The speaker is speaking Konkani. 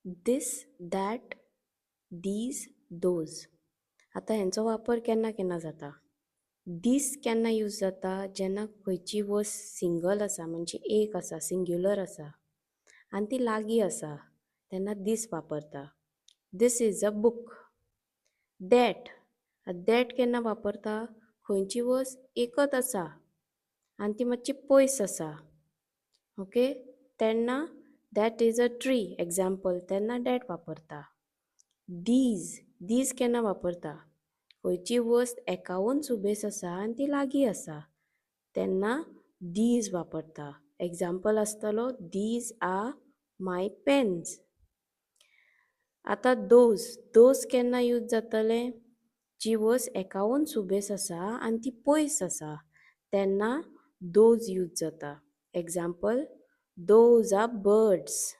This, that, these, those. आता हेंचो वापर केन्ना केन्ना जाता. दीस केन्ना यूज जाता जेन्ना खंयची वस्त सिंगल आसा म्हणजे एक आसा, सिंग्युलर आसा आनी ती लागीं आसा तेन्ना दीस वापरता. This is a book. That, that केन्ना वापरता खंयची वस्त एकच आसा आनी ती मातशी पयस आसा. ओके, तेन्ना that is a tree example तेन्ना दॅट वापरता. दीज, दीज केन्ना वापरता खंयची वस्त एकावन्न सुबेस आसा आनी ती लागीं आसा तेन्ना दीज वापरता. एग्जाम्पल आसतलो दीज आर माय पेन्स. आतां दोज, दोज केन्ना यूज जातले जी वस्त एकावन्न सुबेस आसा आनी ती पयस आसा तेन्ना दोज यूज जाता. Example those are birds.